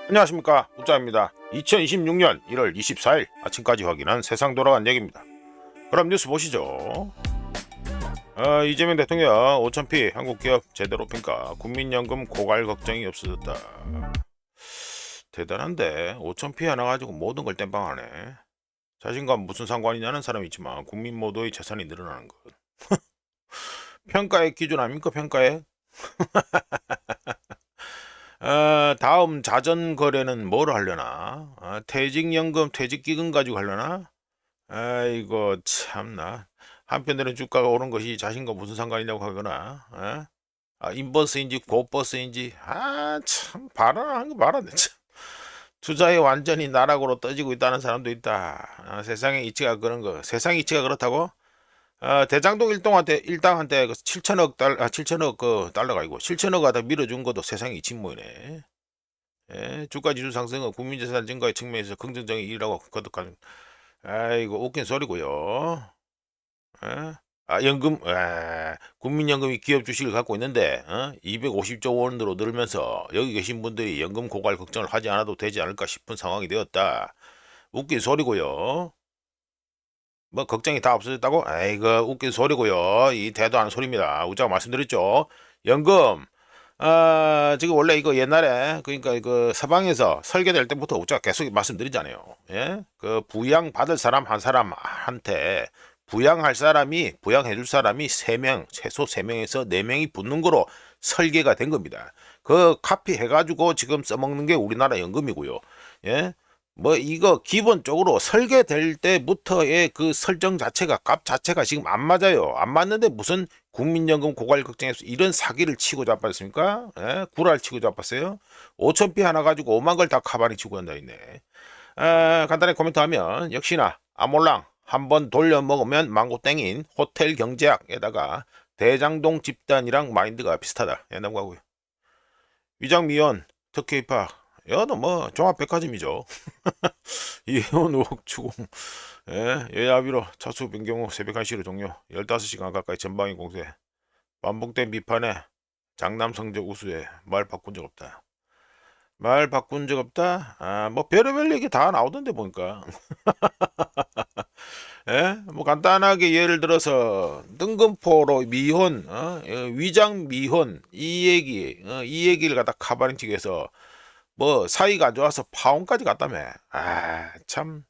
안녕하십니까, 우짜입니다. 2026년 1월 24일 아침까지 확인한 세상 돌아간 얘기입니다. 그럼 뉴스 보시죠. 이재명 대통령 5,000피 한국기업 제대로 평가, 국민연금 고갈 걱정이 없어졌다. 대단한데 5,000피 하나 가지고 모든 걸 땜빵하네. 자신과 무슨 상관이냐는 사람이 있지만 국민 모두의 재산이 늘어나는 것. 평가의 기준 아닙니까, 평가에? 다음 자전 거래는 뭘 하려나? 퇴직연금, 퇴직기금 가지고 하려나? 아이고 참나. 한편으로는 주가가 오른 것이 자신과 무슨 상관이냐고 하거나, 인버스인지 고버스인지, 참 발언하는 거 봐라. 참. 투자에 완전히 나락으로 떠지고 있다는 사람도 있다. 세상의 이치가 그런 거. 세상의 이치가 그렇다고? 대장동 일당한테 그 7천억 7천억 그 달러가 아니고 7천억 갖다 밀어준 것도 세상의 이친 모이네. 예, 주가 지수 상승은 국민재산 증가의 측면에서 긍정적인 일이라고 거듭하는. 아이고 웃긴 소리고요. 예? 국민연금이 기업 주식을 갖고 있는데 250조 원으로 늘면서 여기 계신 분들이 연금 고갈 걱정을 하지 않아도 되지 않을까 싶은 상황이 되었다. 웃긴 소리고요. 뭐 걱정이 다 없어졌다고? 아이고 웃긴 소리고요. 이 대도 않은 소리입니다. 우자가 말씀드렸죠. 연금 지금 원래 이거 옛날에 그러니까 그 서방에서 설계될 때부터 우자가 계속 말씀드리잖아요. 예? 그 부양 받을 사람 한 사람한테 부양해 줄 사람이 3명, 최소 3명에서 4명이 붙는 거로 설계가 된 겁니다. 그 카피해 가지고 지금 써먹는 게 우리나라 연금이고요. 예? 뭐 이거 기본적으로 설계될 때부터의 그 설정 자체가 값 자체가 지금 안 맞아요. 안 맞는데 무슨 국민연금 고갈 걱정해서 이런 사기를 치고 자빴습니까? 예? 구랄 치고 자빴어요. 5천피 하나 가지고 5만 걸 다 카바리 치고 한다 있네. 간단히 코멘트하면 역시나 아몰랑 한번 돌려 먹으면 망고 땡인 호텔 경제학에다가 대장동 집단이랑 마인드가 비슷하다. 예, 넘어가고요. 위장미연 특혜 입학. 여도 뭐 종합백화점이죠. 이혼 의혹 추궁. 예, 여야비로 차수 변경 후 새벽 1시로 종료. 15시간 가까이 전방위 공세. 반복된 비판에 장남 성적 우수해. 말 바꾼 적 없다. 말 바꾼 적 없다? 뭐 별의별 얘기 다 나오던데 보니까. 예? 뭐 간단하게 예를 들어서 등금포로 미혼, 위장 미혼 이 얘기를 갖다 카바인틱해서 뭐 사이가 안 좋아서 파혼까지 갔다며. 참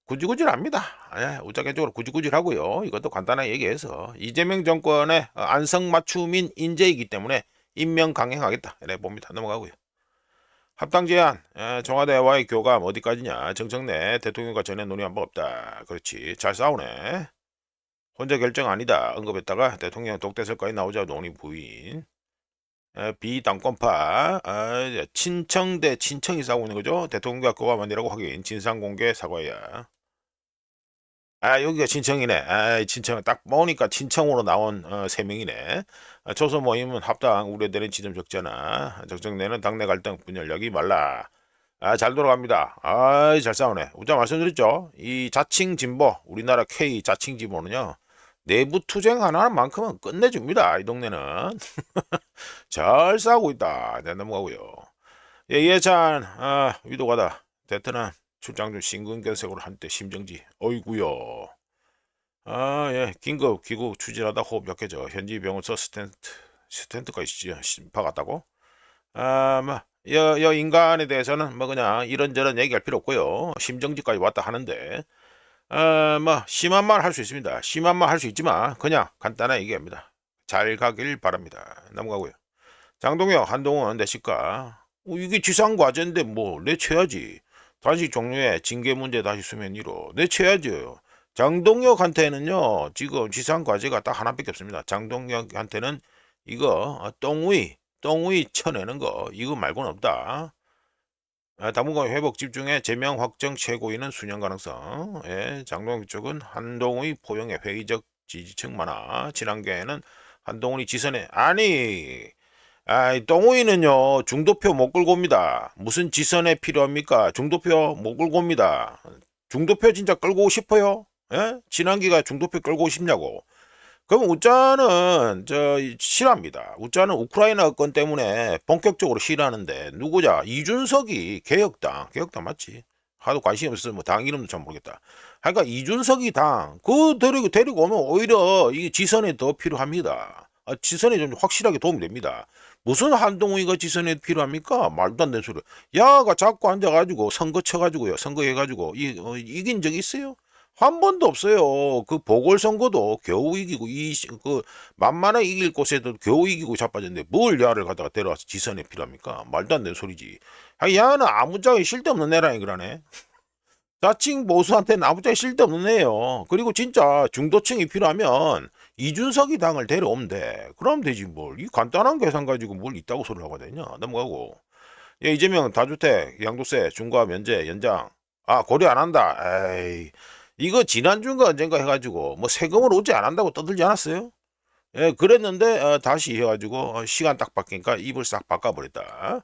구질구질합니다. 예, 우자개적으로 구질구질하고요. 이것도 간단하게 얘기해서 이재명 정권의 안성맞춤인 인재이기 때문에 임명 강행하겠다 이래 봅니다. 넘어가고요. 합당 제안, 청와대와의 교감 어디까지냐. 정청래 대통령과 전에 논의한 바 없다. 그렇지, 잘 싸우네. 혼자 결정 아니다 언급했다가 대통령 독대설까지 나오자 논의 부인. 비당권파, 친청 대 친청이 싸우고 있는 거죠. 대통령과 교감 아니라고 확인. 진상공개 사과야. 여기가 친청이네. 친청 딱 보니까 친청으로 나온 3명이네. 초소 모임은 합당 우려되는 지점 적잖아. 적정내는 당내 갈등 분열 여기 말라. 잘 돌아갑니다. 잘 싸우네. 우자 말씀드렸죠. 이 자칭 진보, 우리나라 K 자칭 진보는요. 내부 투쟁 하나만큼은 끝내줍니다. 이 동네는. 잘 싸우고 있다. 네, 넘어가고요. 예, 예찬, 위도가다. 베트남 출장 중 심근경색으로 한때 심정지. 어이구요. 예, 긴급 귀국 추진하다 호흡 약해져 현지 병원서 스텐트까지 박았다고. 뭐, 여 인간에 대해서는 뭐 그냥 이런저런 얘기할 필요 없고요. 심정지까지 왔다 하는데, 뭐 심한 말 할 수 있습니다. 심한 말 할 수 있지만 그냥 간단하게 얘기합니다. 잘 가길 바랍니다. 넘어가고요. 장동혁, 한동훈 내실까? 이게 지상과제인데 뭐 내쳐야지. 단식 종료에 징계 문제 다시 수면 위로 내쳐야죠. 장동혁한테는요 지금 지상과제가 딱 하나밖에 없습니다. 장동혁한테는 이거 똥의 쳐내는 거 이거 말고는 없다. 당분간 회복 집중에 제명 확정 최고위는 수년 가능성. 예, 장동혁 쪽은 한동훈의 포용에 회의적 지지층 많아. 지난개에는 한동훈이 지선에 똥우이는요 중도표 못 끌고 옵니다. 무슨 지선에 필요합니까? 중도표 못 끌고 옵니다. 중도표 진짜 끌고 싶어요? 예? 지난기가 중도표 끌고 싶냐고. 그럼 우짜는 싫어합니다. 우짜는 우크라이나 건 때문에 본격적으로 싫어하는데 누구냐? 이준석이 개혁당 맞지? 하도 관심이 없어서 뭐 당 이름도 잘 모르겠다. 그러니까 이준석이 데리고 오면 오히려 이 지선에 더 필요합니다. 지선에 좀 확실하게 도움이 됩니다. 무슨 한동훈이가 지선에 필요합니까? 말도 안 되는 소리. 야가 자꾸 앉아가지고 선거 쳐가지고요. 선거해가지고 이긴 적 있어요? 한 번도 없어요. 그 보궐선거도 겨우 이기고 그 만만하게 이길 곳에도 겨우 이기고 자빠졌는데 뭘 야를 갖다가 데려와서 지선에 필요합니까? 말도 안 되는 소리지. 야는 아무짝에 쓸데없는 애라니 그러네. 자칭 보수한테는 아무짝에 쓸데없는 애요. 그리고 진짜 중도층이 필요하면 이준석이 당을 데려오면 돼. 그럼 되지 뭘. 이 간단한 계산 가지고 뭘 있다고 소리를 하고 다니냐. 넘어가고. 이재명 다주택 양도세 중과 면제 연장. 고려 안 한다. 에이. 이거 지난주인가 언젠가 해가지고 뭐 세금을 오지 안 한다고 떠들지 않았어요? 그랬는데 다시 해가지고 시간 딱 바뀌니까 입을 싹 바꿔버렸다.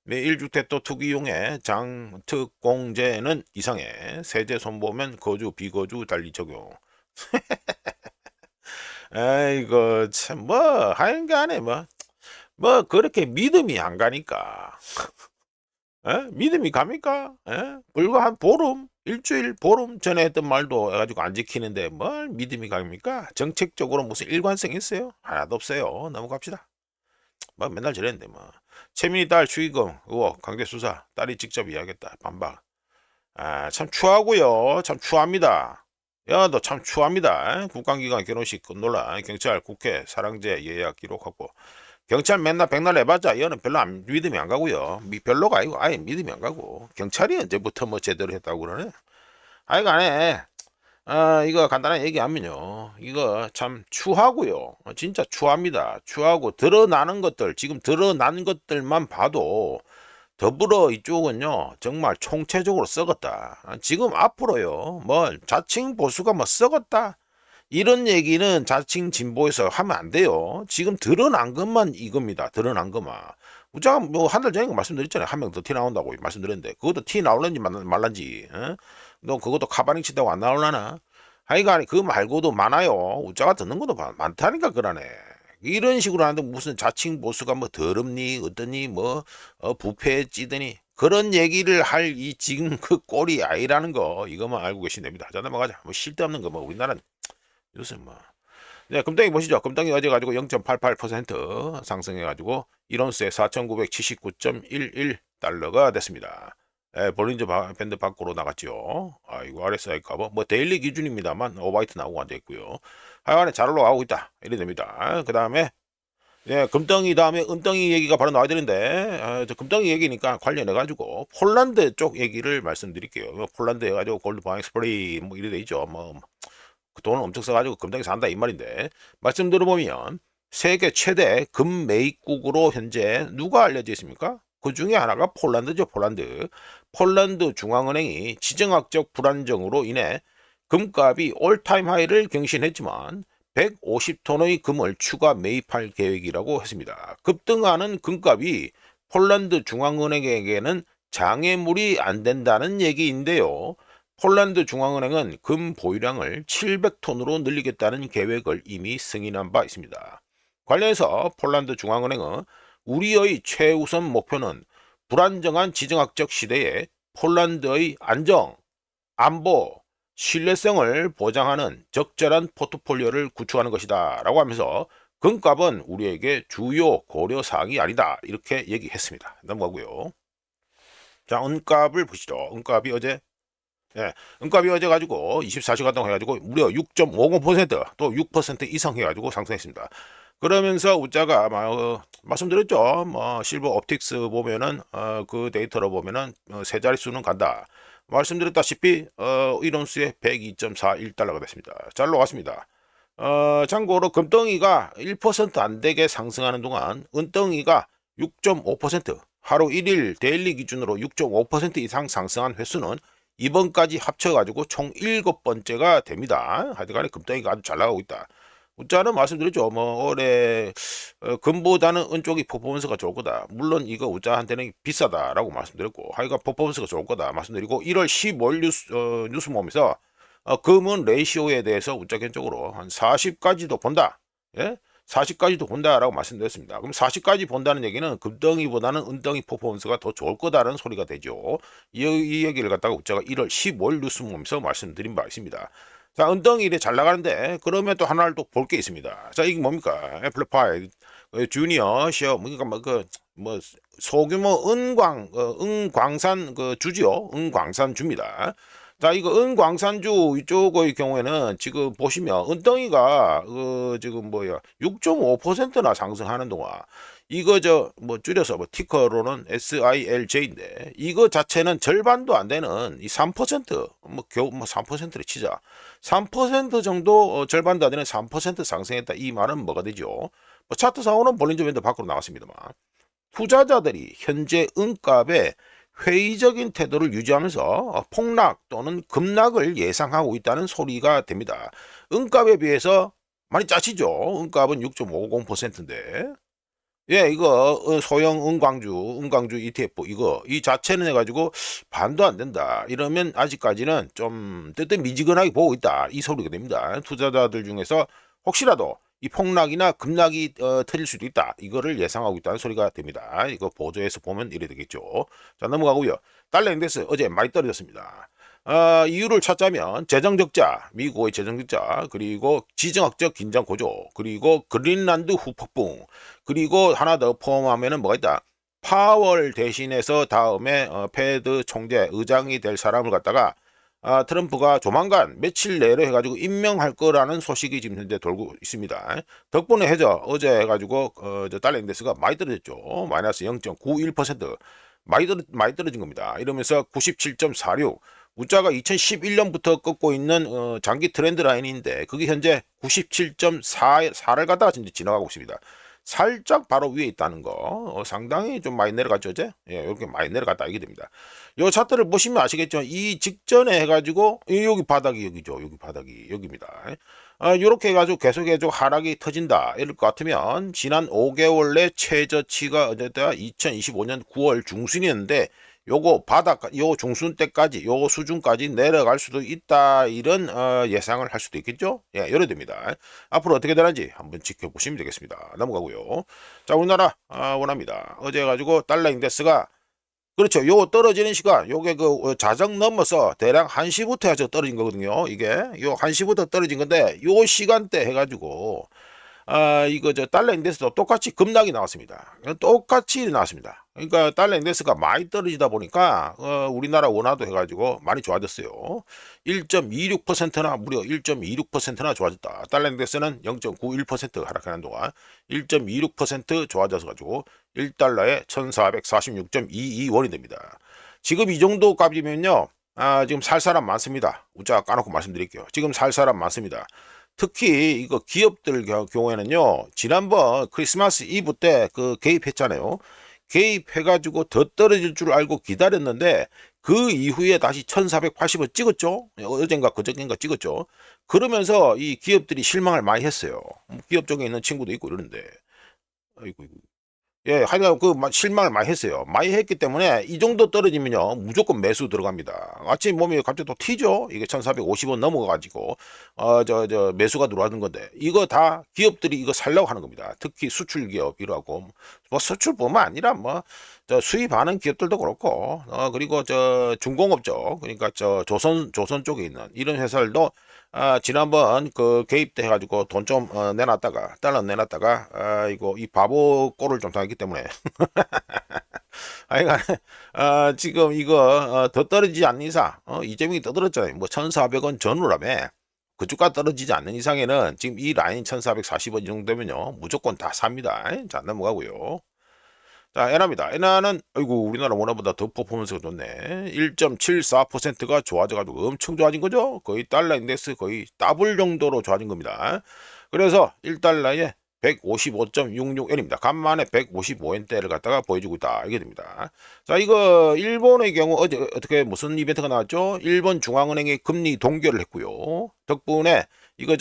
1주택 또 투기용의 장특공제는 이상해. 세제 손보면 거주 비거주 달리 적용. 아이고 참 뭐 하여간에 뭐 그렇게 믿음이 안 가니까. 믿음이 갑니까? 불과 한 보름, 일주일, 보름 전에 했던 말도 해가지고 안 지키는데 뭘 믿음이 갑니까? 정책적으로 무슨 일관성 있어요? 하나도 없어요. 넘어갑시다. 뭐 맨날 저랬는데 뭐. 최민희 딸 축의금 의혹 강제 수사. 딸이 직접 이야기했다. 반박. 참 추하고요. 참 추합니다. 야, 너 참 추합니다. 국가기관 결혼식 논란, 경찰, 국회, 사랑제 예약 기록하고 경찰 맨날 백날 해봤자 얘는 별로 믿음이 안 가고요. 별로가 아니고 아예 믿음이 안 가고 경찰이 언제부터 뭐 제대로 했다고 그러네. 하여간에 이거 간단하게 얘기하면요. 이거 참 추하고요. 진짜 추합니다. 추하고 지금 드러난 것들만 봐도 더불어 이쪽은요. 정말 총체적으로 썩었다. 지금 앞으로요. 뭐 자칭 보수가 뭐 썩었다. 이런 얘기는 자칭 진보에서 하면 안 돼요. 지금 드러난 것만 이겁니다. 드러난 것만. 제가 뭐 한 달 전에 말씀드렸잖아요. 한 명 더 티 나온다고 말씀드렸는데 그것도 티 나올는지 말란지. 너 그것도 카바닝 친다고 안 나올라나? 하여간 그 말고도 많아요. 우짜가 듣는 것도 많다니까 그러네. 이런 식으로 하는데 무슨 자칭 보수가 뭐 더럽니 어떠니 뭐 부패 찌더니 그런 얘기를 할 이 지금 그 꼴이 아니라는 거 이것만 알고 계시면 됩니다. 자 넘어가자. 뭐 쓸데없는 거 뭐 우리나라는 요새 뭐. 네, 금덩이 보시죠. 금덩이 어제 가지고 0.88% 상승해가지고 1온스에 4,979.11달러가 됐습니다. 볼린저 밴드 밖으로 나갔죠. 아이고 RSI 커버 뭐 데일리 기준입니다만 오바이트 나오고 앉아있고요. 하여간에 잘 올라가고 있다. 이래 됩니다. 그 다음에 금덩이 다음에 은덩이 얘기가 바로 나와야 되는데 저 금덩이 얘기니까 관련해가지고 폴란드 쪽 얘기를 말씀드릴게요. 폴란드 해가지고 골드 바잉 스프레이 뭐 이래 돼 있죠. 그 돈을 엄청 써가지고 금덩이 산다 이 말인데 말씀 들어보면 세계 최대 금 매입국으로 현재 누가 알려져 있습니까? 그 중에 하나가 폴란드죠. 폴란드 중앙은행이 지정학적 불안정으로 인해 금값이 올타임 하이를 경신했지만 150톤의 금을 추가 매입할 계획이라고 했습니다. 급등하는 금값이 폴란드 중앙은행에게는 장애물이 안 된다는 얘기인데요. 폴란드 중앙은행은 금 보유량을 700톤으로 늘리겠다는 계획을 이미 승인한 바 있습니다. 관련해서 폴란드 중앙은행은 우리의 최우선 목표는 불안정한 지정학적 시대에 폴란드의 안정, 안보, 신뢰성을 보장하는 적절한 포트폴리오를 구축하는 것이다 라고 하면서 금값은 우리에게 주요 고려 사항이 아니다 이렇게 얘기했습니다. 넘어가고요. 자, 은값을 보시죠. 은값이 어제 가지고 24시간 동안 해가지고 무려 6.50%또 6% 이상 해가지고 상승했습니다. 그러면서 우짜가 말씀드렸죠. 뭐 실버 옵틱스 보면은 그 데이터로 보면은 세 자릿수는 간다. 말씀드렸다시피 1온수에 102.41달러가 됐습니다. 잘 녹았습니다. 참고로 금덩이가 1%안 되게 상승하는 동안 은덩이가 6.5% 하루 1일 데일리 기준으로 6.5% 이상 상승한 횟수는 이번까지 합쳐가지고 총 7번째가 됩니다. 하여간에 금덩이가 아주 잘 나가고 있다. 우짜는 말씀드렸죠. 뭐 올해 금보다는 은 쪽이 퍼포먼스가 좋을 거다. 물론 이거 우짜한테는 비싸다라고 말씀드렸고 하여간 퍼포먼스가 좋을 거다 말씀드리고 1월 15일 뉴스 모임에서 금은 레이시오에 대해서 우짜 개인적으로 한 40까지도 본다. 예? 40까지도 본다라고 말씀드렸습니다. 그럼 40까지 본다는 얘기는 금덩이보다는 은덩이 퍼포먼스가 더 좋을 거다라는 소리가 되죠. 이 얘기를 갖다가 우짜가 1월 15일 뉴스 모임에서 말씀드린 바 있습니다. 자, 은덩이 이래 잘 나가는데 그러면 또 하나를 또 볼 게 있습니다. 자, 이게 뭡니까? 애플파이 주니어 시어 그러니까 뭐 소규모 은광산 주지요. 은광산 주입니다. 자, 이거 은광산주 이쪽의 경우에는 지금 보시면 은덩이가 지금 6.5%나 상승하는 동안 이거 줄여서 티커로는 SILJ인데 이거 자체는 절반도 안 되는 이 3% 겨우 3%를 치자 3% 정도 절반도 안 되는 3% 상승했다. 이 말은 뭐가 되죠? 차트상으로는 볼린저 밴드 밖으로 나왔습니다만 투자자들이 현재 은값에 회의적인 태도를 유지하면서 폭락 또는 급락을 예상하고 있다는 소리가 됩니다. 은값에 비해서 많이 짜치죠. 은값은 6.50%인데 예, 이거 소형 은광주 ETF 이 자체는 해가지고 반도 안 된다. 이러면 아직까지는 좀 뜨뜻미지근하게 보고 있다. 이 소리가 됩니다. 투자자들 중에서 혹시라도 이 폭락이나 급락이 터질 수도 있다. 이거를 예상하고 있다는 소리가 됩니다. 이거 보조해서 보면 이래 되겠죠. 자, 넘어가고요. 달러 인덱스 어제 많이 떨어졌습니다. 이유를 찾자면 재정적자, 미국의 재정적자, 그리고 지정학적 긴장 고조, 그리고 그린란드 후폭풍, 그리고 하나 더 포함하면은 뭐가 있다. 파월 대신해서 다음에 패드 총재 의장이 될 사람을 갖다가 트럼프가 조만간 며칠 내로 해가지고 임명할 거라는 소식이 지금 현재 돌고 있습니다. 덕분에 어제 해가지고 저 달러 인덱스가 많이 떨어졌죠. 마이너스 0.91% 많이 떨어진 겁니다. 이러면서 97.46 우짜가 2011년부터 꺾고 있는 장기 트렌드 라인인데 그게 현재 97.4를 갖다가 지금 지나가고 있습니다. 살짝 바로 위에 있다는 거 상당히 좀 많이 내려갔죠 어제? 예, 이렇게 많이 내려갔다 이게 됩니다. 요 차트를 보시면 아시겠죠? 이 직전에 해가지고 여기 바닥이 여기죠. 여기 바닥이 여기입니다. 요렇게 해가지고 계속해서 하락이 터진다 이럴 것 같으면 지난 5개월 내 최저치가 어제다 2025년 9월 중순이었는데 요거 요 중순 때까지 요 수준까지 내려갈 수도 있다 이런 예상을 할 수도 있겠죠. 예, 이래 됩니다. 앞으로 어떻게 되는지 한번 지켜보시면 되겠습니다. 넘어가고요. 자, 우리나라 원합니다. 어제 가지고 달러 인덱스가 그렇죠. 요 떨어지는 시간 요게 자정 넘어서 대략 1시부터 해서 떨어진 거거든요. 이게 요 1시부터 떨어진 건데 요 시간대 해가지고 이거 달러 인덱스도 똑같이 급락이 나왔습니다. 똑같이 나왔습니다. 그러니까 달러 인덱스가 많이 떨어지다 보니까 우리나라 원화도 해가지고 많이 좋아졌어요. 1.26%나 무려 1.26%나 좋아졌다. 달러 인덱스는 0.91% 하락하는 동안 1.26% 좋아져서 가지고 1달러에 1446.22원이 됩니다. 지금 이 정도 값이면요. 지금 살 사람 많습니다. 우짜 까놓고 말씀드릴게요. 지금 살 사람 많습니다. 특히 이거 기업들 경우에는요. 지난번 크리스마스 이브 때 개입했잖아요. 개입해가지고 더 떨어질 줄 알고 기다렸는데 그 이후에 다시 1480원 찍었죠. 어젠가 그저께인가 찍었죠. 그러면서 이 기업들이 실망을 많이 했어요. 기업 쪽에 있는 친구도 있고 이러는데 아이고. 예, 하여간 실망을 많이 했어요. 많이 했기 때문에 이 정도 떨어지면요 무조건 매수 들어갑니다. 아침 몸이 갑자기 또 튀죠. 이게 1450원 넘어가가지고 매수가 들어가는 건데 이거 다 기업들이 이거 살려고 하는 겁니다. 특히 수출 기업이라고 수출뿐만 아니라 저 수입하는 기업들도 그렇고 그리고 중공업 쪽 그러니까 조선 쪽에 있는 이런 회사들도 지난번 개입돼 해가지고 돈 좀 내놨다가 달러 내놨다가 이거 이 바보 꼴을 좀 당했기 때문에 하여간 지금 이거 더 떨어지지 않는 이상 이재명이 떠들었잖아요. 1,400원 전후라며 그쪽가 떨어지지 않는 이상에는 지금 이 라인 1,440원 이 정도면요 무조건 다 삽니다. 자, 넘어가고요. 자, 엔화입니다. 엔화는 아이고 우리나라 원화보다 더 퍼포먼스가 좋네. 1.74%가 좋아져가지고 엄청 좋아진 거죠. 거의 달러 인덱스 거의 더블 정도로 좋아진 겁니다. 그래서 1달러에 155.66엔입니다. 간만에 155엔대를 갖다가 보여주고 있다. 이게 됩니다. 자, 이거 일본의 경우 어제 어떻게 무슨 이벤트가 나왔죠? 일본 중앙은행이 금리 동결을 했고요. 덕분에 이거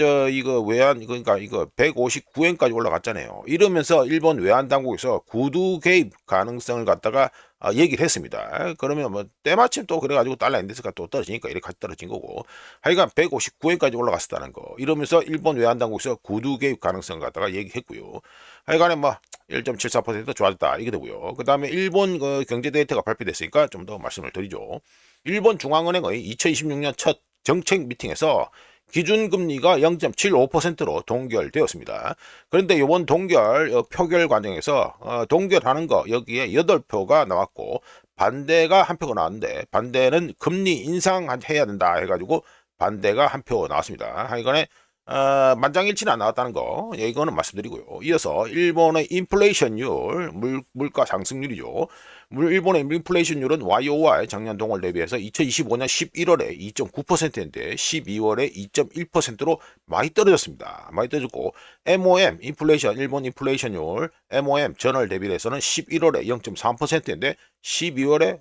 외환 그러니까 이거 159엔까지 올라갔잖아요. 이러면서 일본 외환 당국에서 구두 개입 가능성을 갖다가 얘기를 했습니다. 그러면 뭐 때마침 또 그래가지고 달러 인덱스가 또 떨어지니까 이렇게 같이 떨어진 거고, 하여간 159엔까지 올라갔었다는 거, 이러면서 일본 외환당국에서 구두 개입 가능성 갖다가 얘기했고요. 하여간에 뭐 1.74% 좋아졌다 이게 되고요. 그 다음에 일본 그 경제 데이터가 발표됐으니까 좀 더 말씀을 드리죠. 일본 중앙은행의 2026년 첫 정책 미팅에서 기준금리가 0.75%로 동결되었습니다. 그런데 이번 동결 표결 과정에서 동결하는 거 여기에 8표가 나왔고, 반대가 1표가 나왔는데, 반대는 금리 인상해야 된다 해가지고 반대가 1표 나왔습니다. 하여간에 만장일치는 안 나왔다는 거, 이거는 말씀드리고요. 이어서 일본의 인플레이션율, 물가 상승률이죠. 일본의 인플레이션율은 YOY 작년 동월 대비해서 2025년 11월에 2.9%인데 12월에 2.1%로 많이 떨어졌습니다. 많이 떨어졌고, MOM 인플레이션, 일본 인플레이션율 MOM 전월 대비해서는 11월에 0.3%인데 12월에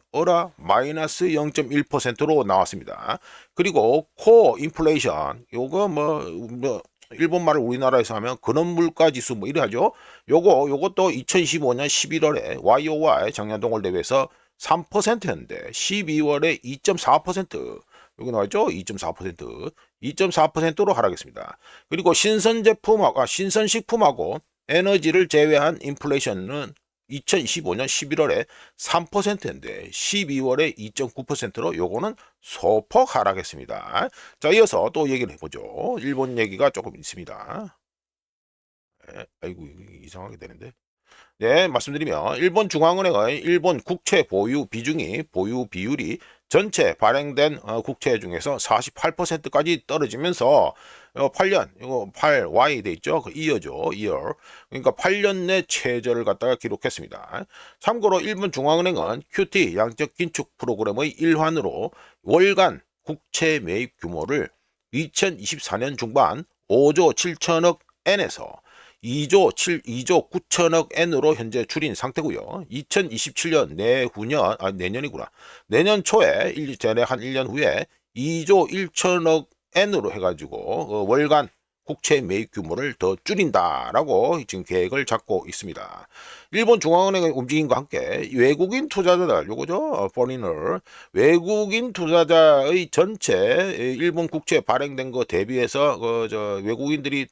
마이너스 0.1%로 나왔습니다. 그리고 코어 인플레이션, 요거 뭐 일본말을 우리나라에서 하면 근원물가 지수 뭐 이래 하죠. 요것도 2025년 11월에 YOY 작년 동월 대비해서 3%였는데 12월에 2.4%, 여기 나와있죠. 2.4%, 2.4%로 하락했습니다. 그리고 신선식품하고 에너지를 제외한 인플레이션은 2025년 11월에 3%인데 12월에 2.9%로 요거는 소폭 하락했습니다. 자, 이어서 또 얘기를 해보죠. 일본 얘기가 조금 있습니다. 아이고, 이상하게 되는데. 네, 말씀드리면 일본 중앙은행의 일본 국채 보유 비중이, 보유 비율이 전체 발행된 국채 중에서 48%까지 떨어지면서 8년, 이거 8Y 돼 있죠? 그 이어죠, 이어. 그러니까 8년 내 최저를 갖다가 기록했습니다. 참고로 일본 중앙은행은 QT 양적 긴축 프로그램의 일환으로 월간 국채 매입 규모를 2024년 중반 5조 7천억 엔에서 2조 9천억 엔으로 현재 줄인 상태고요. 2027년 내년이구나. 내년 초에 전에 한 1년 후에 2조 1천억 엔으로 해가지고 월간 국채 매입 규모를 더 줄인다라고 지금 계획을 잡고 있습니다. 일본 중앙은행의 움직임과 함께 외국인 투자자들, 요거죠, foreigner, 외국인 투자자의 전체 일본 국채 발행된 거 대비해서 외국인들이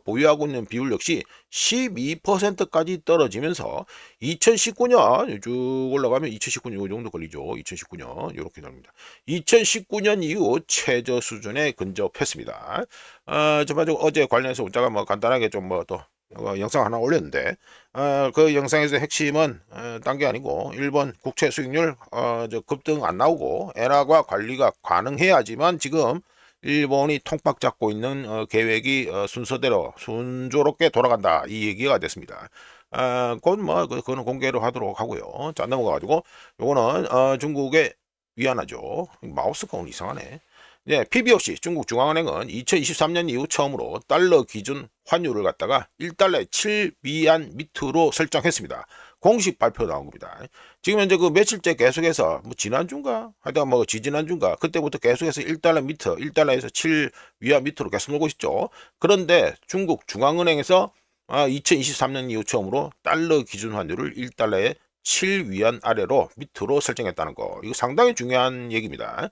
보유하고 있는 비율 역시 12%까지 떨어지면서 2019년 쭉 올라가면 2019년 이 정도 걸리죠. 2019년 이렇게 됩니다. 2019년 이후 최저 수준에 근접했습니다. 어제 관련해서 문자가 뭐 간단하게 좀 뭐 또 영상 하나 올렸는데, 그 영상에서 핵심은 딴 게 아니고 일본 국채 수익률 급등 안 나오고 엔화가 관리가 가능해야지만 지금 일본이 통박 잡고 있는 계획이 순서대로 순조롭게 돌아간다, 이 얘기가 됐습니다. 그거는 공개를 하도록 하고요. 자, 넘어가가지고 요거는 중국의 위안화죠. 마우스가 오늘 이상하네. 네, PBOC 중국 중앙은행은 2023년 이후 처음으로 달러 기준 환율을 갖다가 1달러에 7위안 밑으로 설정했습니다. 공식 발표 나온 겁니다. 지금 현재 그 며칠째 계속해서 뭐 지난주인가 하여튼 뭐 지지난주인가 그때부터 계속해서 1달러 밑으로, 1달러에서 7위안 밑으로 계속 놀고 있죠. 그런데 중국 중앙은행에서 2023년 이후 처음으로 달러 기준 환율을 1달러에 7위안 아래로 밑으로 설정했다는 거, 이거 상당히 중요한 얘기입니다.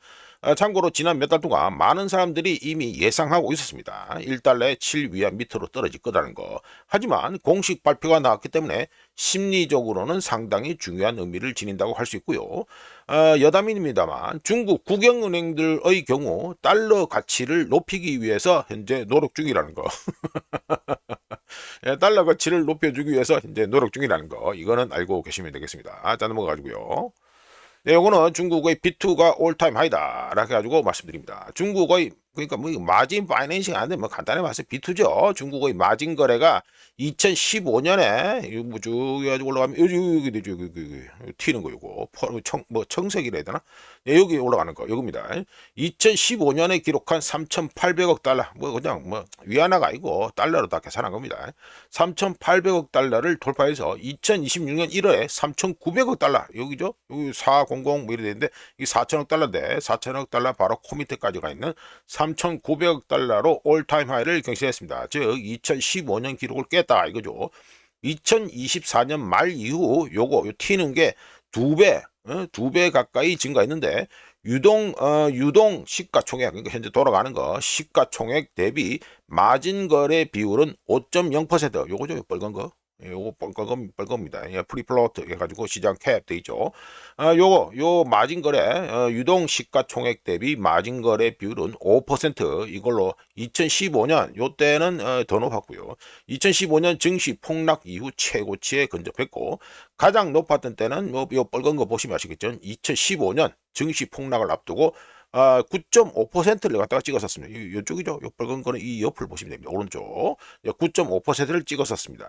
참고로 지난 몇 달 동안 많은 사람들이 이미 예상하고 있었습니다. 1달러에 7위안 밑으로 떨어질 거라는 거. 하지만 공식 발표가 나왔기 때문에 심리적으로는 상당히 중요한 의미를 지닌다고 할 수 있고요. 여담입니다만 중국 국영은행들의 경우 달러 가치를 높이기 위해서 현재 노력 중이라는 거. 달러 가치를 높여주기 위해서 현재 노력 중이라는 거, 이거는 알고 계시면 되겠습니다. 자, 넘어가지고요. 네, 요거는 중국의 B2가 올타임 하이다 라고 해가지고 말씀드립니다. 중국의, 그러니까 뭐 마진 파이낸싱 하는데 뭐 간단히 말해서 B2죠. 중국의 마진 거래가 2015년에 이거 뭐쭉 해가지고 올라가면 여기 튀는 거, 요거 청색이라 해야 되나? 네, 여기 올라가는 거 요겁니다. 2015년에 기록한 3,800억 달러, 뭐 그냥 뭐 위안화가 아니고 달러로 다 계산한 겁니다. 3,800억 달러를 돌파해서 2026년 1월에 3,900억 달러, 여기죠? 여기 400 뭐 이래 되는데 이게 4천억 달러인데 4천억 달러 바로 코 밑에까지 가 있는 3,900억 달러로 올타임 하이를 경신했습니다. 즉 2015년 기록을 깼다 이거죠. 2024년 말 이후 요거 튀는 게 두 배 가까이 증가했는데 유동 시가총액, 그러니까 현재 돌아가는 거 시가총액 대비 마진 거래 비율은 5.0%. 요거죠, 요 빨간 거. 예, 요거 빨겁니다. 예, 프리플로트 해가지고 시장 캡 돼 있죠. 요 마진 거래 유동 시가총액 대비 마진 거래 비율은 5%. 이걸로 2015년 요 때는 더 높았고요. 2015년 증시 폭락 이후 최고치에 근접했고, 가장 높았던 때는 요 빨간 거 보시면 아시겠죠. 2015년 증시 폭락을 앞두고 9.5%를 갖다가 찍었었습니다. 이쪽이죠. 요 빨간 거는 이 옆을 보시면 됩니다. 오른쪽 9.5%를 찍었었습니다.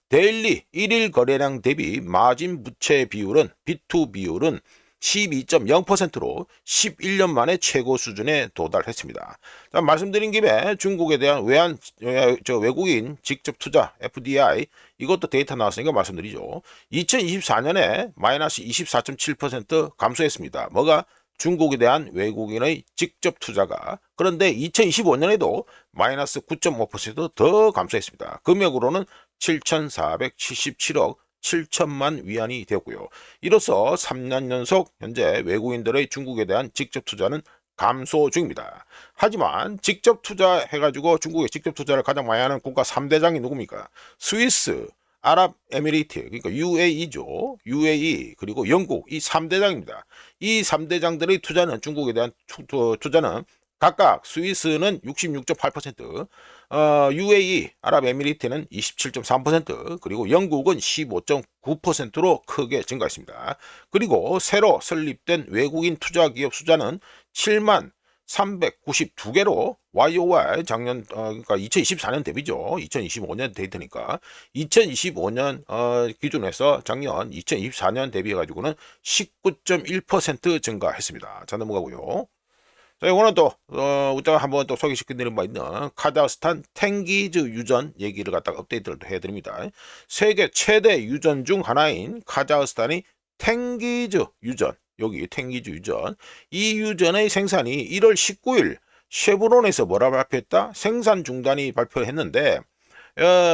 데일리 1일 거래량 대비 마진 부채 비율은 B2 비율은 12.0%로 11년 만에 최고 수준에 도달했습니다. 자, 말씀드린 김에 중국에 대한 외국인 직접 투자 FDI 이것도 데이터 나왔으니까 말씀드리죠. 2024년에 마이너스 24.7% 감소했습니다. 뭐가? 중국에 대한 외국인의 직접 투자가. 그런데 2025년에도 마이너스 9.5%더 감소했습니다. 금액으로는 7,477억 7천만 위안이 되었고요. 이로써 3년 연속 현재 외국인들의 중국에 대한 직접 투자는 감소 중입니다. 하지만 직접 투자해가지고 중국에 직접 투자를 가장 많이 하는 국가 3대장이 누굽니까? 스위스, 아랍에미리트, 그러니까 UAE죠. UAE, 그리고 영국, 이 3대장입니다. 이 3대장들의 투자는, 중국에 대한 투자는 각각 스위스는 66.8%, UAE, 아랍에미리트는 27.3%, 그리고 영국은 15.9%로 크게 증가했습니다. 그리고 새로 설립된 외국인 투자 기업 숫자는 7만 392개로 YOY 작년 그러니까 2024년 대비죠. 2025년 데이터니까 2025년 기준에서 작년 2024년 대비해 가지고는 19.1% 증가했습니다. 자, 넘어가고요. 자, 이거는 또 이따가 한번 또 소개시켜드리는 바 있는 카자흐스탄 탱기즈 유전 얘기를 갖다가 업데이트를 해드립니다. 세계 최대 유전 중 하나인 카자흐스탄이 탱기즈 유전, 여기 탱기즈 유전, 이 유전의 생산이 1월 19일 쉐브론에서 뭐라 발표했다? 생산 중단이 발표했는데,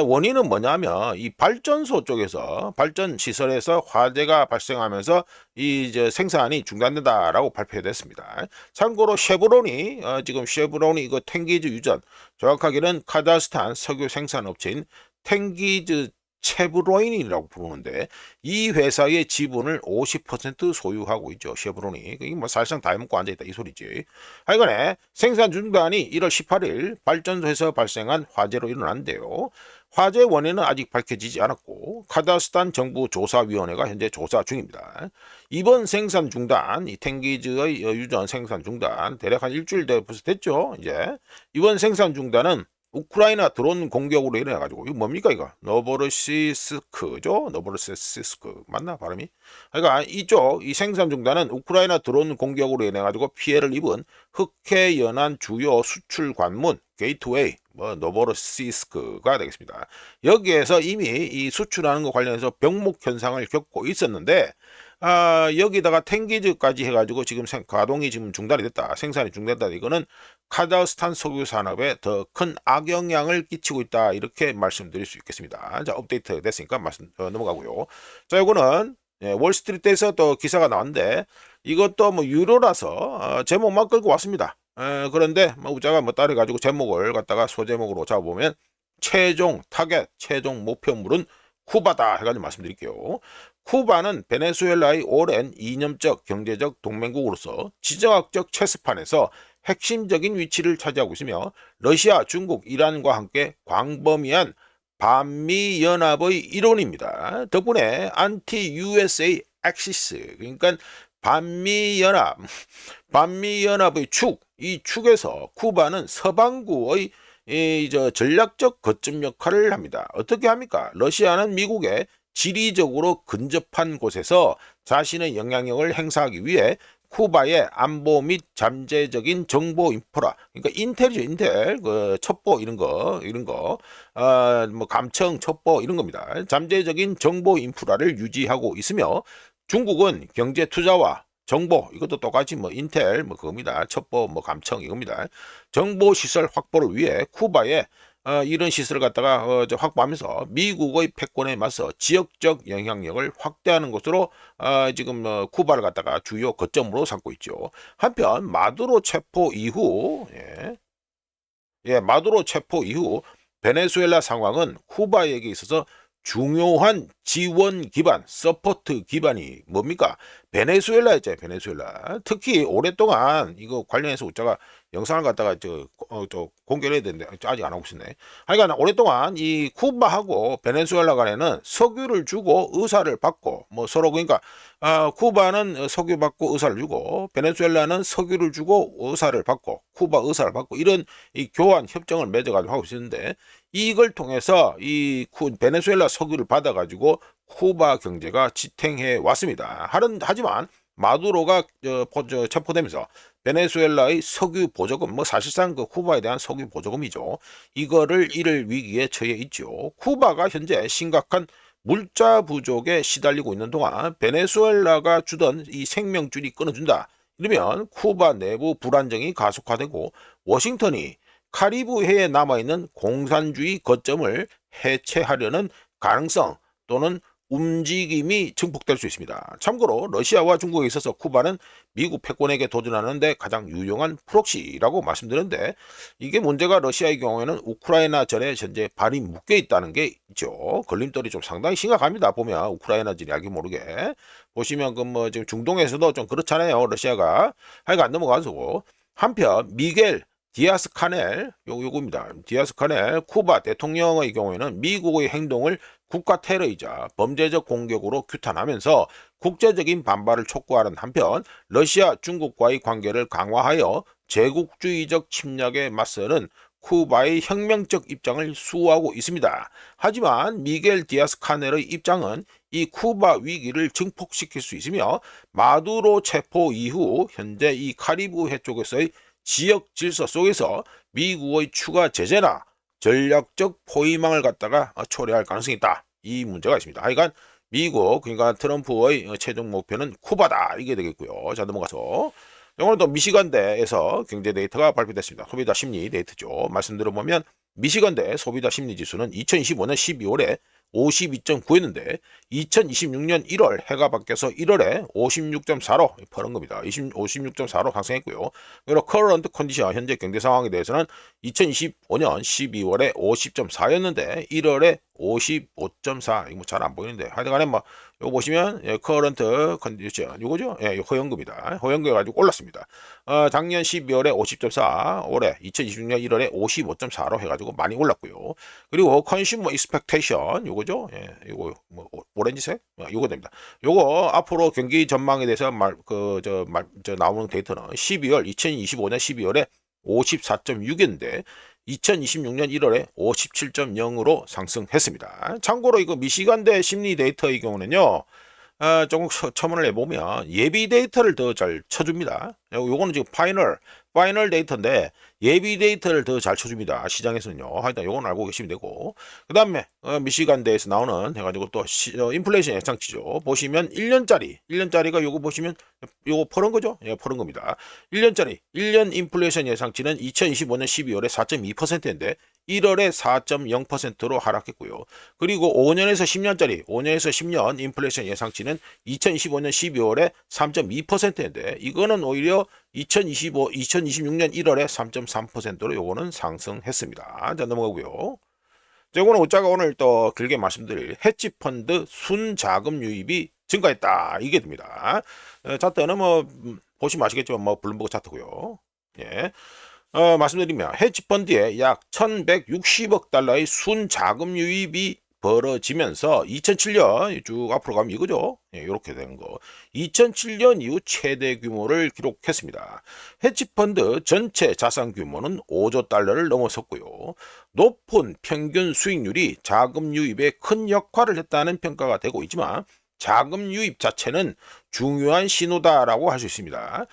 원인은 뭐냐면 이 발전소 쪽에서, 발전 시설에서 화재가 발생하면서 이 생산이 중단된다라고 발표됐습니다. 참고로 쉐브론이 지금 쉐브론이 이거 탱기즈 유전, 정확하게는 카자흐스탄 석유 생산 업체인 탱기즈 체브로인이라고 부르는데, 이 회사의 지분을 50% 소유하고 있죠. 쉐브론이. 이게 뭐 사실상 다 해먹고 앉아있다 이 소리지. 하여간에 생산 중단이 1월 18일 발전소에서 발생한 화재로 일어났는데요. 화재 원인은 아직 밝혀지지 않았고, 카자흐스탄 정부 조사위원회가 현재 조사 중입니다. 이번 생산 중단, 이 탱기즈의 유전 생산 중단 대략 한 일주일 벌써 됐죠. 이제 이번 생산 중단은 우크라이나 드론 공격으로 인해가지고, 이거 뭡니까, 이거? 노보로시스크죠? 노보로시스크. 맞나, 발음이? 그러니까 이 생산 중단은 우크라이나 드론 공격으로 인해가지고 피해를 입은 흑해 연안 주요 수출 관문, 게이트웨이, 노보로시스크가 되겠습니다. 여기에서 이미 이 수출하는 거 관련해서 병목 현상을 겪고 있었는데, 여기다가 탱기즈까지 해가지고 지금 가동이 지금 중단이 됐다. 생산이 중단됐다. 이거는 카자흐스탄 석유 산업에 더 큰 악영향을 끼치고 있다. 이렇게 말씀드릴 수 있겠습니다. 자, 업데이트 됐으니까 넘어가고요. 자, 이거는 월스트리트에서 또 기사가 나왔는데, 이것도 뭐 유료라서 제목만 끌고 왔습니다. 그런데 우자가 따라가지고 제목을 갖다가 소제목으로 잡아보면 최종 타겟, 최종 목표물은 쿠바다 해가지고 말씀드릴게요. 쿠바는 베네수엘라의 오랜 이념적 경제적 동맹국으로서 지정학적 체스판에서 핵심적인 위치를 차지하고 있으며, 러시아, 중국, 이란과 함께 광범위한 반미연합의 일원입니다. 덕분에 안티 USA 액시스, 그러니까 반미연합의 이 축에서 쿠바는 서방구의 전략적 거점 역할을 합니다. 어떻게 합니까? 러시아는 미국에 지리적으로 근접한 곳에서 자신의 영향력을 행사하기 위해 쿠바의 안보 및 잠재적인 정보 인프라, 그러니까 인텔이죠, 인텔, 첩보 이런 거, 뭐 감청, 첩보 이런 겁니다. 잠재적인 정보 인프라를 유지하고 있으며, 중국은 경제 투자와 정보, 이것도 똑같이 뭐 인텔, 뭐 그겁니다. 첩보, 뭐 감청 이겁니다. 정보 시설 확보를 위해 쿠바에 이런 시설을 갖다가 확보하면서 미국의 패권에 맞서 지역적 영향력을 확대하는 것으로 지금 쿠바를 갖다가 주요 거점으로 삼고 있죠. 한편 마두로 체포 이후 마두로 체포 이후 베네수엘라 상황은 쿠바에게 있어서 중요한 지원 기반, 서포트 기반이 뭡니까? 베네수엘라였죠, 베네수엘라. 특히 오랫동안 이거 관련해서 우리가 영상을 갖다가 저 공개를 해야 되는데 아직 안 하고 있네. 하여간 오랫동안 이 쿠바하고 베네수엘라 간에는 석유를 주고 의사를 받고 뭐 서로 그러니까 쿠바는 석유 받고 의사를 주고 베네수엘라는 석유를 주고 의사를 받고 쿠바 의사를 받고 이런 이 교환 협정을 맺어가지고 하고 있었는데 이걸 통해서 이 베네수엘라 석유를 받아가지고 쿠바 경제가 지탱해 왔습니다. 하지만 마두로가 체포되면서 베네수엘라의 석유 보조금, 뭐 사실상 그 쿠바에 대한 석유 보조금이죠. 이거를 잃을 위기에 처해 있죠. 쿠바가 현재 심각한 물자 부족에 시달리고 있는 동안 베네수엘라가 주던 이 생명줄이 끊어준다. 이러면 쿠바 내부 불안정이 가속화되고 워싱턴이 카리브해에 남아있는 공산주의 거점을 해체하려는 가능성 또는 움직임이 증폭될 수 있습니다. 참고로 러시아와 중국에 있어서 쿠바는 미국 패권에게 도전하는 데 가장 유용한 프록시라고 말씀드렸는데 이게 문제가 러시아의 경우에는 우크라이나 전에 현재 발이 묶여 있다는 게 있죠. 걸림돌이 좀 상당히 심각합니다. 보면 우크라이나인지 알기 모르게 보시면 그 뭐 지금 중동에서도 좀 그렇잖아요. 러시아가 하여간 넘어가서 한편 미겔 디아스 카넬 요겁니다. 디아스 카넬 쿠바 대통령의 경우에는 미국의 행동을 국가 테러이자 범죄적 공격으로 규탄하면서 국제적인 반발을 촉구하는 한편 러시아 중국과의 관계를 강화하여 제국주의적 침략에 맞서는 쿠바의 혁명적 입장을 수호하고 있습니다. 하지만 미겔 디아스 카넬의 입장은 이 쿠바 위기를 증폭시킬 수 있으며 마두로 체포 이후 현재 이 카리브해 쪽에서의 지역 질서 속에서 미국의 추가 제재나 전략적 포위망을 갖다가 초래할 가능성이 있다. 이 문제가 있습니다. 하여간 미국 그러니까 트럼프의 최종 목표는 쿠바다. 이게 되겠고요. 자 넘어가서 오늘 또 미시간대에서 경제 데이터가 발표됐습니다. 소비자 심리 데이터죠. 말씀드려보면 미시간대 소비자 심리 지수는 2025년 12월에 52.9였는데 2026년 1월 해가 바뀌어서 1월에 56.4로 퍼른 겁니다. 56.4로 상승했고요. 그리고 커런트 컨디션 현재 경제 상황에 대해서는 2025년 12월에 50.4였는데 1월에 55.4 이거 뭐 잘 안 보이는데 하여간에 뭐 이거 보시면 커런트 컨디션 이거죠. 예, 허용급이다. 허용급 해가지고 올랐습니다. 작년 12월에 50.4 올해 2026년 1월에 55.4로 해가지고 많이 올랐고요. 그리고 컨슈머 익스펙테이션 요거죠. 예, 요거 뭐 오렌지색 요거 됩니다. 요거 앞으로 경기 전망에 대해서 나오는 데이터는 2025년 12월에 54.6인데 2026년 1월에 57.0으로 상승했습니다. 참고로 이거 미시간대 심리 데이터의 경우는요. 조금 첨언을 해보면 예비 데이터를 더 잘 쳐줍니다. 요거는 지금 파이널 데이터인데 예비 데이터를 더 잘 쳐줍니다. 시장에서는요. 하여튼 요건 알고 계시면 되고 그 다음에 미시간대에서 나오는 해가지고 또 인플레이션 예상치죠. 보시면 1년짜리가 요거 보시면 요거 퍼른 거죠. 예, 퍼른 겁니다. 1년 인플레이션 예상치는 2025년 12월에 4.2%인데 1월에 4.0%로 하락했고요. 그리고 5년에서 10년 인플레이션 예상치는 2025년 12월에 3.2%인데 이거는 오히려 2026년 1월에 3.3%로 요거는 상승했습니다. 자 넘어가고요. 이거는 우짜가 오늘 또 길게 말씀드릴 헤지펀드 순자금 유입이 증가했다. 이게 됩니다. 차트는 뭐 보시면 아시겠지만 뭐 블룸버그 차트고요. 예. 말씀드리면 헤지펀드에 약 1160억 달러의 순자금 유입이 벌어지면서 2007년 쭉 앞으로 가면 이거죠. 예, 이렇게 되는 거. 2007년 이후 최대 규모를 기록했습니다. 헤지펀드 전체 자산 규모는 5조 달러를 넘어섰고요. 높은 평균 수익률이 자금 유입에 큰 역할을 했다는 평가가 되고 있지만 자금 유입 자체는 중요한 신호다라고 할 수 있습니다.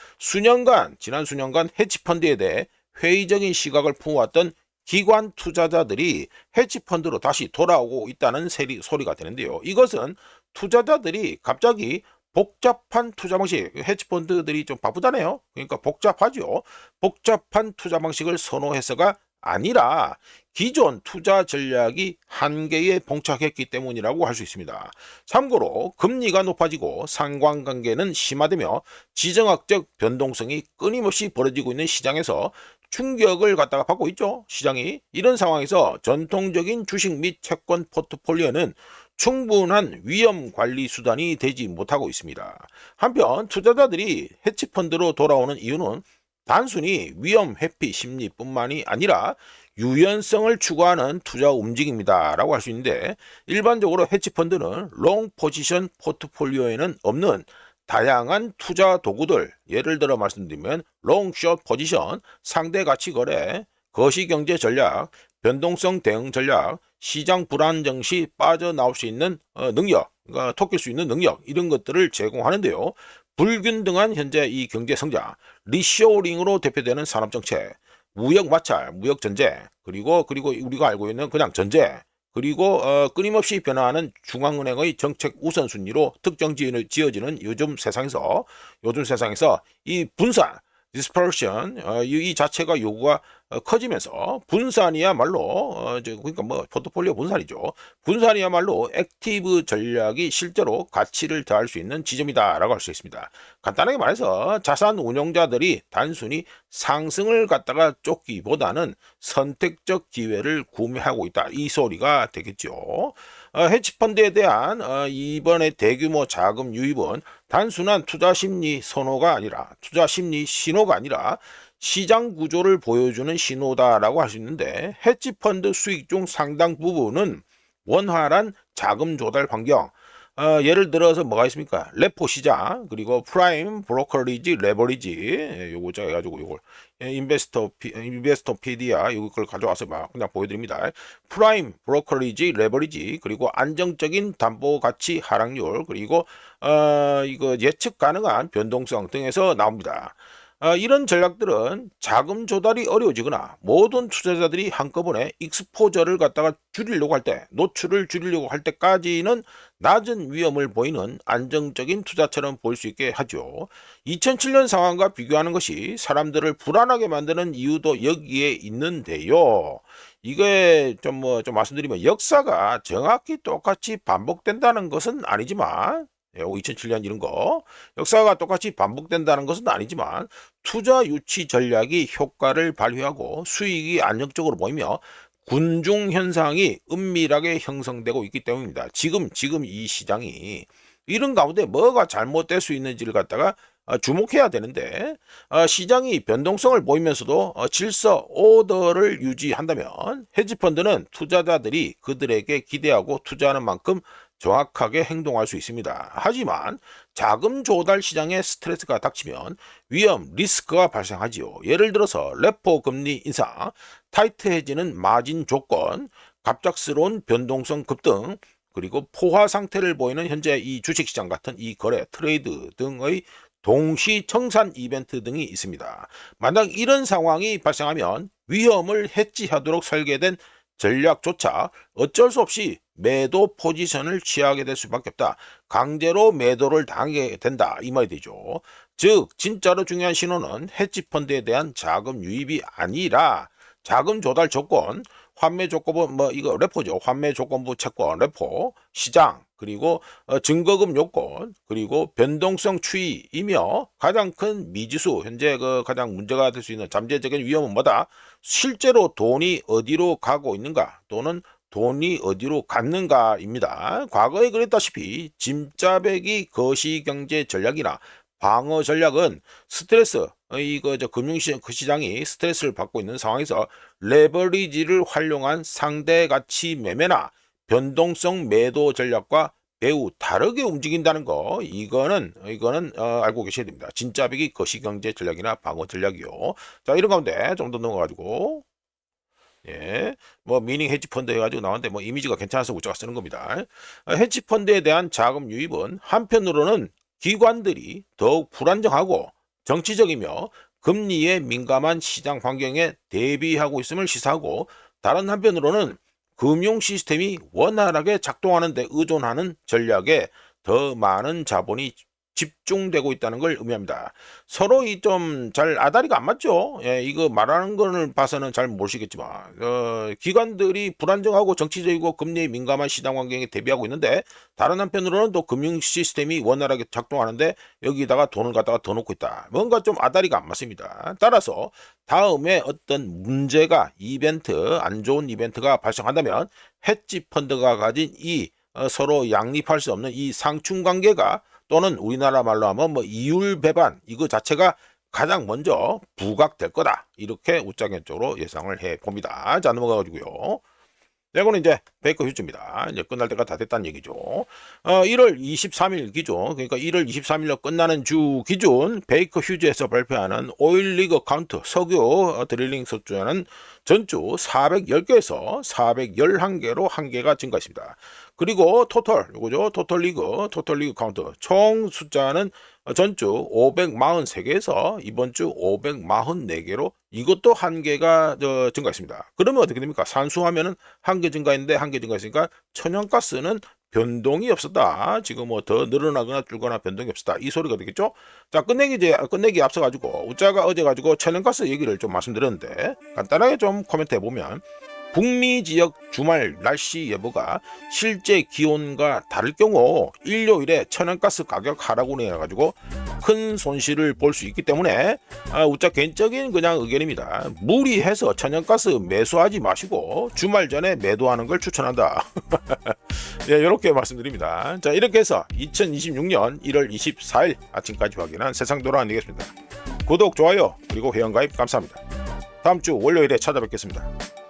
지난 수년간 헤지펀드에 대해 회의적인 시각을 품어왔던 기관 투자자들이 헤지펀드로 다시 돌아오고 있다는 소리가 되는데요. 이것은 투자자들이 갑자기 복잡한 투자 방식, 헤지펀드들이 좀 바쁘잖아요. 그러니까 복잡하죠. 복잡한 투자 방식을 선호해서가 아니라 기존 투자 전략이 한계에 봉착했기 때문이라고 할 수 있습니다. 참고로 금리가 높아지고 상관관계는 심화되며 지정학적 변동성이 끊임없이 벌어지고 있는 시장에서 충격을 갖다가 받고 있죠. 시장이. 이런 상황에서 전통적인 주식 및 채권 포트폴리오는 충분한 위험 관리 수단이 되지 못하고 있습니다. 한편 투자자들이 헤지펀드로 돌아오는 이유는 단순히 위험 회피 심리뿐만이 아니라 유연성을 추구하는 투자 움직임이다 라고 할 수 있는데, 일반적으로 헤지펀드는 롱 포지션 포트폴리오에는 없는 다양한 투자 도구들, 예를 들어 말씀드리면 롱 숏 포지션, 상대 가치 거래, 거시경제 전략, 변동성 대응 전략, 시장 불안정 시 빠져나올 수 있는 능력, 그러니까 토낄 수 있는 능력, 이런 것들을 제공하는데요. 불균등한 현재 이 경제 성장, 리쇼링으로 대표되는 산업정책, 무역 마찰, 무역 전쟁, 그리고 우리가 알고 있는 그냥 전쟁, 그리고 끊임없이 변화하는 중앙은행의 정책 우선순위로 특정 지연을 지어지는 요즘 세상에서 이 분산, dispersion, 이 자체가 요구가 커지면서 분산이야말로 그러니까 뭐 포트폴리오 분산이죠. 분산이야말로 액티브 전략이 실제로 가치를 더할 수 있는 지점이다라고 할 수 있습니다. 간단하게 말해서 자산 운용자들이 단순히 상승을 갖다가 쫓기보다는 선택적 기회를 구매하고 있다, 이 소리가 되겠죠. 헤지펀드에 대한 이번에 대규모 자금 유입은 단순한 투자 심리 신호가 아니라 시장 구조를 보여주는 신호다라고 할 수 있는데, 헤지펀드 수익 중 상당 부분은 원활한 자금 조달 환경, 예를 들어서 뭐가 있습니까? 레포 시장, 그리고 프라임 브로커리지 레버리지, 요거 제가 해가지고 요걸 인베스터 피디아 이걸 가져와서 막 그냥 보여드립니다. 프라임 브로커리지 레버리지, 그리고 안정적인 담보 가치 하락률, 그리고 이거 예측 가능한 변동성 등에서 나옵니다. 이런 전략들은 자금 조달이 어려워지거나 모든 투자자들이 한꺼번에 익스포저를 갖다가 줄이려고 할 때, 노출을 줄이려고 할 때까지는 낮은 위험을 보이는 안정적인 투자처럼 보일 수 있게 하죠. 2007년 상황과 비교하는 것이 사람들을 불안하게 만드는 이유도 여기에 있는데요. 이게 좀 말씀드리면, 역사가 정확히 똑같이 반복된다는 것은 아니지만, 2007년 이런 거 역사가 똑같이 반복된다는 것은 아니지만, 투자 유치 전략이 효과를 발휘하고 수익이 안정적으로 보이며 군중 현상이 은밀하게 형성되고 있기 때문입니다. 지금 이 시장이 이런 가운데 뭐가 잘못될 수 있는지를 갖다가 주목해야 되는데, 시장이 변동성을 보이면서도 질서 오더를 유지한다면 헤지펀드는 투자자들이 그들에게 기대하고 투자하는 만큼 정확하게 행동할 수 있습니다. 하지만 자금 조달 시장에 스트레스가 닥치면 위험, 리스크가 발생하지요. 예를 들어서 레포 금리 인상, 타이트해지는 마진 조건, 갑작스러운 변동성 급등, 그리고 포화 상태를 보이는 현재 이 주식시장 같은 이 거래, 트레이드 등의 동시 청산 이벤트 등이 있습니다. 만약 이런 상황이 발생하면 위험을 해지하도록 설계된 전략조차 어쩔 수 없이 매도 포지션을 취하게 될 수밖에 없다. 강제로 매도를 당하게 된다, 이 말이 되죠. 즉 진짜로 중요한 신호는 헤지펀드에 대한 자금 유입이 아니라 자금 조달 조건, 환매 조건부 이거 레포죠. 환매 조건부 채권 레포 시장, 그리고 증거금 요건, 그리고 변동성 추이이며 가장 큰 미지수, 현재 가장 문제가 될 수 있는 잠재적인 위험은 뭐다? 실제로 돈이 어디로 가고 있는가, 또는 돈이 어디로 갔는가입니다. 과거에 그랬다시피 짐짜배기 거시경제 전략이나 방어 전략은 스트레스, 금융시장이 스트레스를 받고 있는 상황에서 레버리지를 활용한 상대 가치 매매나 변동성 매도 전략과 매우 다르게 움직인다는 거, 이거는 알고 계셔야 됩니다. 진짜배기 거시경제 전략이나 방어 전략이요. 자, 이런 가운데 좀 더 넘어가지고, 예, 미닝 헤지펀드 해가지고 나왔는데 이미지가 괜찮아서 우리가 쓰는 겁니다. 헤지펀드에 대한 자금 유입은 한편으로는 기관들이 더욱 불안정하고 정치적이며 금리에 민감한 시장 환경에 대비하고 있음을 시사하고, 다른 한편으로는 금융 시스템이 원활하게 작동하는 데 의존하는 전략에 더 많은 자본이 집중되고 있다는 걸 의미합니다. 서로 이 좀 잘 아다리가 안 맞죠. 예, 이거 말하는 거를 봐서는 잘 모르시겠지만 기관들이 불안정하고 정치적이고 금리에 민감한 시장 환경에 대비하고 있는데 다른 한편으로는 또 금융 시스템이 원활하게 작동하는데 여기다가 돈을 갖다가 더 놓고 있다. 뭔가 좀 아다리가 안 맞습니다. 따라서 다음에 어떤 문제가 이벤트, 안 좋은 이벤트가 발생한다면 헤지 펀드가 가진 이 서로 양립할 수 없는 이 상충 관계가 또는 우리나라 말로 하면 뭐 이율 배반 이거 자체가 가장 먼저 부각될 거다. 이렇게 우짜견적으로 예상을 해 봅니다. 자, 넘어가가지고요. 네, 이거는 이제 베이커 휴즈입니다. 이제 끝날 때가 다 됐다는 얘기죠. 1월 23일 기준, 그러니까 1월 23일로 끝나는 주 기준 베이커 휴즈에서 발표하는 오일 리그 카운트 석유 드릴링 수주는 전주 410개에서 411개로 1개가 증가했습니다. 그리고 토탈, 요거죠. 토탈 리그 카운트 총 숫자는 전주 543개에서 이번 주 544개로 이것도 1개가 증가했습니다. 그러면 어떻게 됩니까? 산수하면은 1개 증가했는데 1개 증가했으니까 천연가스는 변동이 없었다. 지금 뭐 더 늘어나거나 줄거나 변동이 없었다. 이 소리가 되겠죠? 자, 끝내기 앞서가지고 우짜가 어제 가지고 천연가스 얘기를 좀 말씀드렸는데 간단하게 좀 코멘트 해보면 북미 지역 주말 날씨 예보가 실제 기온과 다를 경우 일요일에 천연가스 가격 하락으로 인해 가지고 큰 손실을 볼 수 있기 때문에 우짜 개인적인 그냥 의견입니다. 무리해서 천연가스 매수하지 마시고 주말 전에 매도하는 걸 추천한다. 예, 이렇게 말씀드립니다. 자, 이렇게 해서 2026년 1월 24일 아침까지 확인한 세상 돌아온 되겠습니다. 구독, 좋아요, 그리고 회원가입 감사합니다. 다음 주 월요일에 찾아뵙겠습니다.